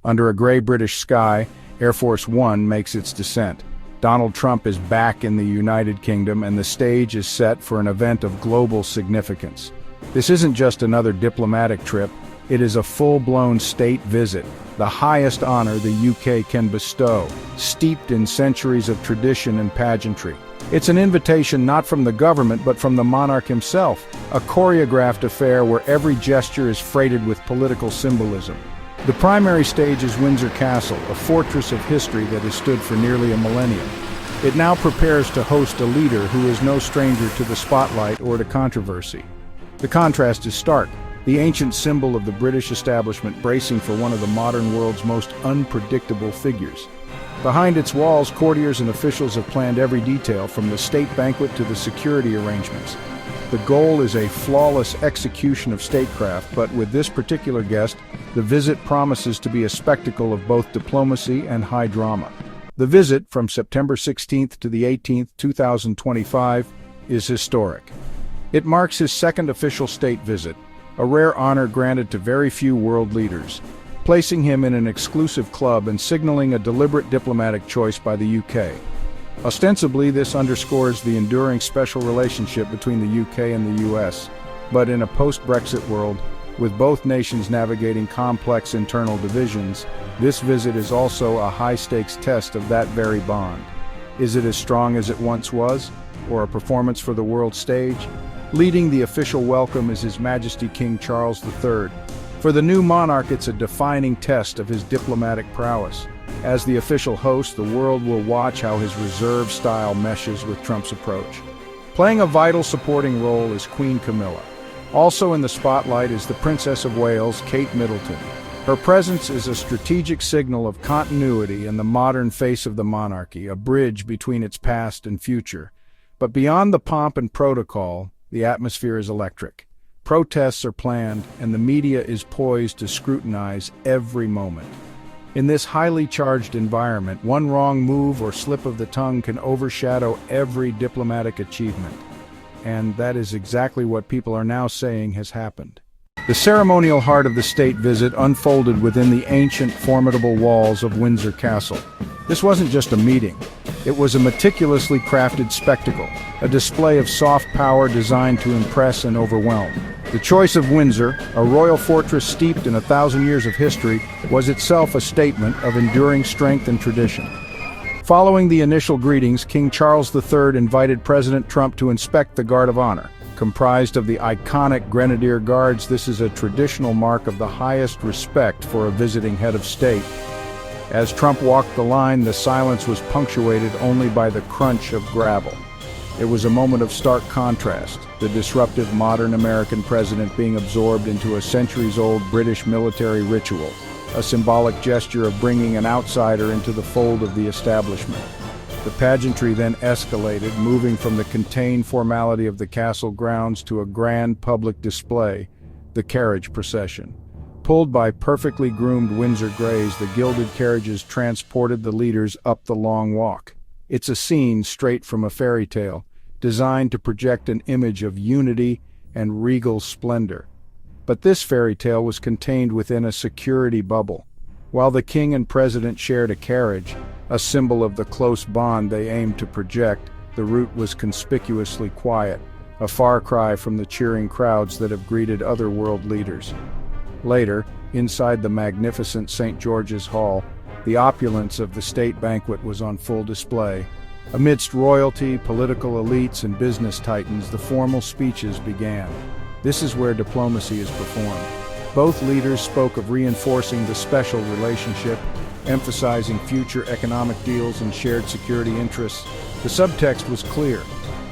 Under a gray British sky, Air Force One makes its descent. Donald Trump is back in the United Kingdom, and the stage is set for an event of global significance. This isn't just another diplomatic trip, it is a full-blown state visit, the highest honor the UK can bestow, steeped in centuries of tradition and pageantry. It's an invitation not from the government but from the monarch himself, a choreographed affair where every gesture is freighted with political symbolism. The primary stage is Windsor Castle, a fortress of history that has stood for nearly a millennium. It now prepares to host a leader who is no stranger to the spotlight or to controversy. The contrast is stark, the ancient symbol of the British establishment bracing for one of the modern world's most unpredictable figures. Behind its walls, courtiers and officials have planned every detail, from the state banquet to the security arrangements. The goal is a flawless execution of statecraft, but with this particular guest, the visit promises to be a spectacle of both diplomacy and high drama. The visit, from September 16th to the 18th, 2025, is historic. It marks his second official state visit, a rare honor granted to very few world leaders, placing him in an exclusive club and signaling a deliberate diplomatic choice by the UK. Ostensibly, this underscores the enduring special relationship between the UK and the US, but in a post-Brexit world, with both nations navigating complex internal divisions, this visit is also a high-stakes test of that very bond. Is it as strong as it once was, or a performance for the world stage? Leading the official welcome is His Majesty King Charles III. For the new monarch, it's a defining test of his diplomatic prowess. As the official host, the world will watch how his reserved style meshes with Trump's approach. Playing a vital supporting role is Queen Camilla. Also in the spotlight is the Princess of Wales, Kate Middleton. Her presence is a strategic signal of continuity and the modern face of the monarchy, a bridge between its past and future. But beyond the pomp and protocol, the atmosphere is electric. Protests are planned, and the media is poised to scrutinize every moment. In this highly charged environment, one wrong move or slip of the tongue can overshadow every diplomatic achievement. And that is exactly what people are now saying has happened. The ceremonial heart of the state visit unfolded within the ancient, formidable walls of Windsor Castle. This wasn't just a meeting. It was a meticulously crafted spectacle, a display of soft power designed to impress and overwhelm. The choice of Windsor, a royal fortress steeped in 1,000 years of history, was itself a statement of enduring strength and tradition. Following the initial greetings, King Charles III invited President Trump to inspect the Guard of Honor. Comprised of the iconic Grenadier Guards, this is a traditional mark of the highest respect for a visiting head of state. As Trump walked the line, the silence was punctuated only by the crunch of gravel. It was a moment of stark contrast, the disruptive modern American president being absorbed into a centuries-old British military ritual, a symbolic gesture of bringing an outsider into the fold of the establishment. The pageantry then escalated, moving from the contained formality of the castle grounds to a grand public display, the carriage procession. Pulled by perfectly groomed Windsor greys, the gilded carriages transported the leaders up the long walk. It's a scene straight from a fairy tale, designed to project an image of unity and regal splendor. But this fairy tale was contained within a security bubble. While the king and president shared a carriage, a symbol of the close bond they aimed to project, the route was conspicuously quiet, a far cry from the cheering crowds that have greeted other world leaders. Later, inside the magnificent St. George's Hall, the opulence of the state banquet was on full display. Amidst royalty, political elites, and business titans, the formal speeches began. This is where diplomacy is performed. Both leaders spoke of reinforcing the special relationship, emphasizing future economic deals and shared security interests. The subtext was clear.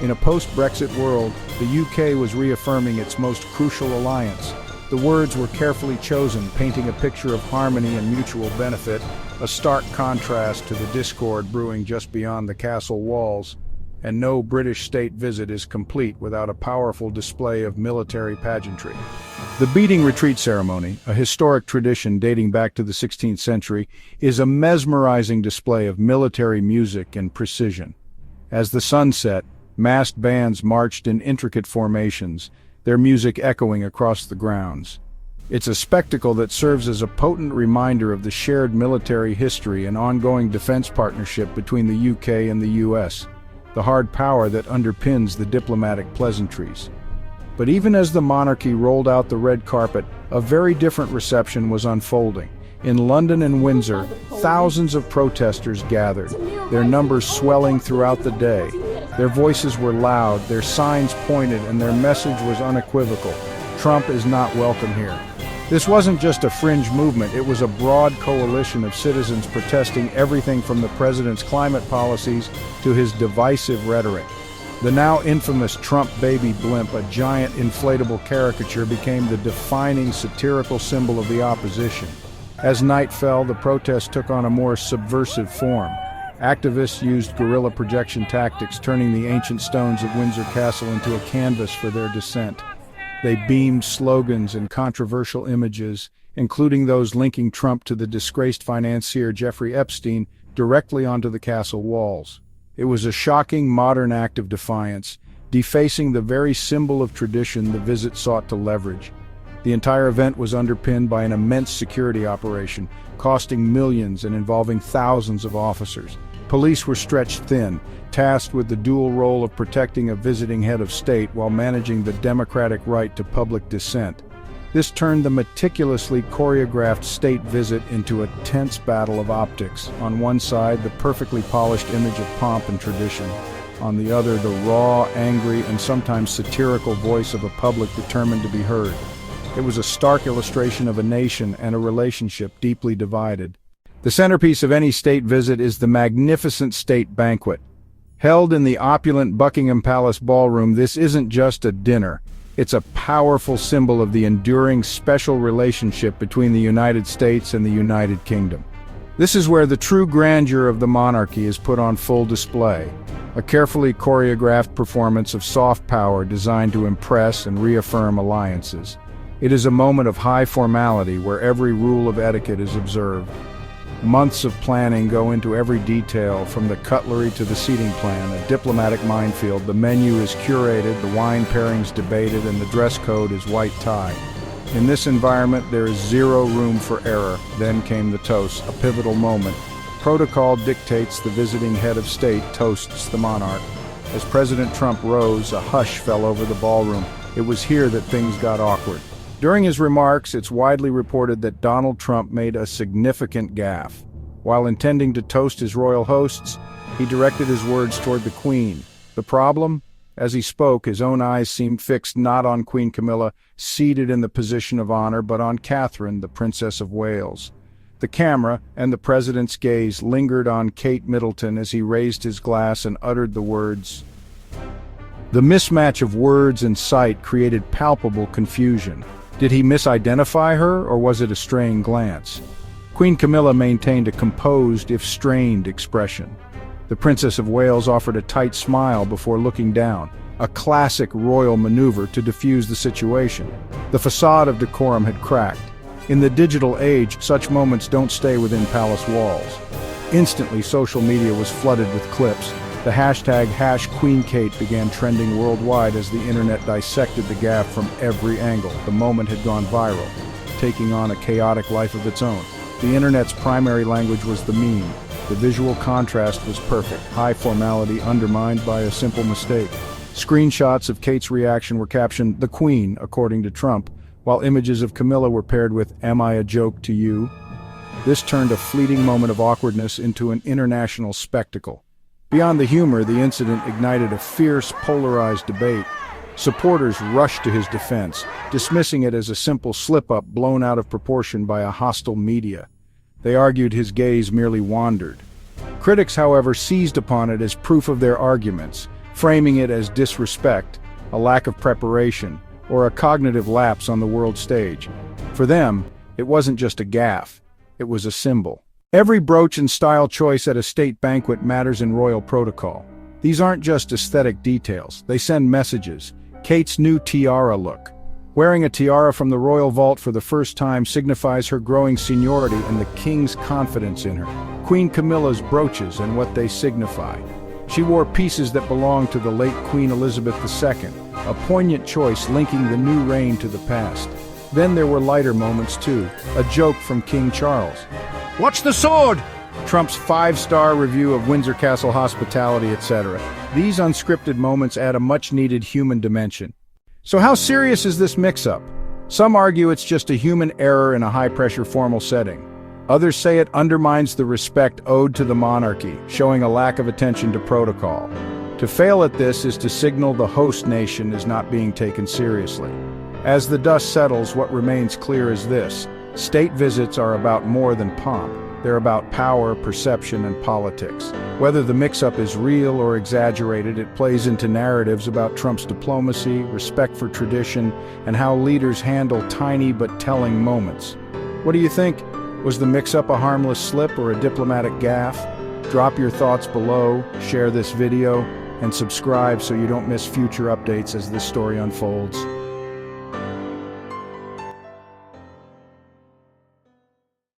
In a post-Brexit world, the UK was reaffirming its most crucial alliance. The words were carefully chosen, painting a picture of harmony and mutual benefit, a stark contrast to the discord brewing just beyond the castle walls. And no British state visit is complete without a powerful display of military pageantry. The beating retreat ceremony, a historic tradition dating back to the 16th century, is a mesmerizing display of military music and precision. As the sun set, massed bands marched in intricate formations, their music echoing across the grounds. It's a spectacle that serves as a potent reminder of the shared military history and ongoing defense partnership between the UK and the US, the hard power that underpins the diplomatic pleasantries. But even as the monarchy rolled out the red carpet, a very different reception was unfolding. In London and Windsor, thousands of protesters gathered, their numbers swelling throughout the day. Their voices were loud, their signs pointed, and their message was unequivocal. Trump is not welcome here. This wasn't just a fringe movement, it was a broad coalition of citizens protesting everything from the president's climate policies to his divisive rhetoric. The now infamous Trump baby blimp, a giant inflatable caricature, became the defining satirical symbol of the opposition. As night fell, the protest took on a more subversive form. Activists used guerrilla projection tactics, turning the ancient stones of Windsor Castle into a canvas for their dissent. They beamed slogans and controversial images, including those linking Trump to the disgraced financier Jeffrey Epstein, directly onto the castle walls. It was a shocking modern act of defiance, defacing the very symbol of tradition the visit sought to leverage. The entire event was underpinned by an immense security operation, costing millions and involving thousands of officers. Police were stretched thin, tasked with the dual role of protecting a visiting head of state while managing the democratic right to public dissent. This turned the meticulously choreographed state visit into a tense battle of optics. On one side, the perfectly polished image of pomp and tradition. On the other, the raw, angry, and sometimes satirical voice of a public determined to be heard. It was a stark illustration of a nation and a relationship deeply divided. The centerpiece of any state visit is the magnificent state banquet. Held in the opulent Buckingham Palace ballroom, this isn't just a dinner. It's a powerful symbol of the enduring special relationship between the United States and the United Kingdom. This is where the true grandeur of the monarchy is put on full display. A carefully choreographed performance of soft power designed to impress and reaffirm alliances. It is a moment of high formality where every rule of etiquette is observed. Months of planning go into every detail, from the cutlery to the seating plan, a diplomatic minefield. The menu is curated, the wine pairings debated, and the dress code is white tie. In this environment, there is zero room for error. Then came the toast, a pivotal moment. Protocol dictates the visiting head of state toasts the monarch. As President Trump rose, a hush fell over the ballroom. It was here that things got awkward. During his remarks, it's widely reported that Donald Trump made a significant gaffe. While intending to toast his royal hosts, he directed his words toward the Queen. The problem? As he spoke, his own eyes seemed fixed not on Queen Camilla, seated in the position of honor, but on Catherine, the Princess of Wales. The camera and the president's gaze lingered on Kate Middleton as he raised his glass and uttered the words. The mismatch of words and sight created palpable confusion. Did he misidentify her, or was it a straying glance? Queen Camilla maintained a composed, if strained, expression. The Princess of Wales offered a tight smile before looking down, a classic royal maneuver to diffuse the situation. The facade of decorum had cracked. In the digital age, such moments don't stay within palace walls. Instantly, social media was flooded with clips. The hashtag #QueenKate began trending worldwide as the internet dissected the gaffe from every angle. The moment had gone viral, taking on a chaotic life of its own. The internet's primary language was the meme. The visual contrast was perfect, high formality undermined by a simple mistake. Screenshots of Kate's reaction were captioned, "The Queen," according to Trump, while images of Camilla were paired with, "Am I a joke to you?" This turned a fleeting moment of awkwardness into an international spectacle. Beyond the humor, the incident ignited a fierce, polarized debate. Supporters rushed to his defense, dismissing it as a simple slip-up blown out of proportion by a hostile media. They argued his gaze merely wandered. Critics, however, seized upon it as proof of their arguments, framing it as disrespect, a lack of preparation, or a cognitive lapse on the world stage. For them, it wasn't just a gaffe, it was a symbol. Every brooch and style choice at a state banquet matters in royal protocol. These aren't just aesthetic details, they send messages. Kate's new tiara look. Wearing a tiara from the royal vault for the first time signifies her growing seniority and the king's confidence in her. Queen Camilla's brooches and what they signify. She wore pieces that belonged to the late Queen Elizabeth II, a poignant choice linking the new reign to the past. Then there were lighter moments too. A joke from King Charles. Watch the sword! Trump's 5-star review of Windsor Castle hospitality, etc. These unscripted moments add a much-needed human dimension. So how serious is this mix-up? Some argue it's just a human error in a high-pressure formal setting. Others say it undermines the respect owed to the monarchy, showing a lack of attention to protocol. To fail at this is to signal the host nation is not being taken seriously. As the dust settles, what remains clear is this: state visits are about more than pomp. They're about power, perception, and politics. Whether the mix-up is real or exaggerated, it plays into narratives about Trump's diplomacy, respect for tradition, and how leaders handle tiny but telling moments. What do you think? Was the mix-up a harmless slip or a diplomatic gaffe? Drop your thoughts below, share this video, and subscribe so you don't miss future updates as this story unfolds.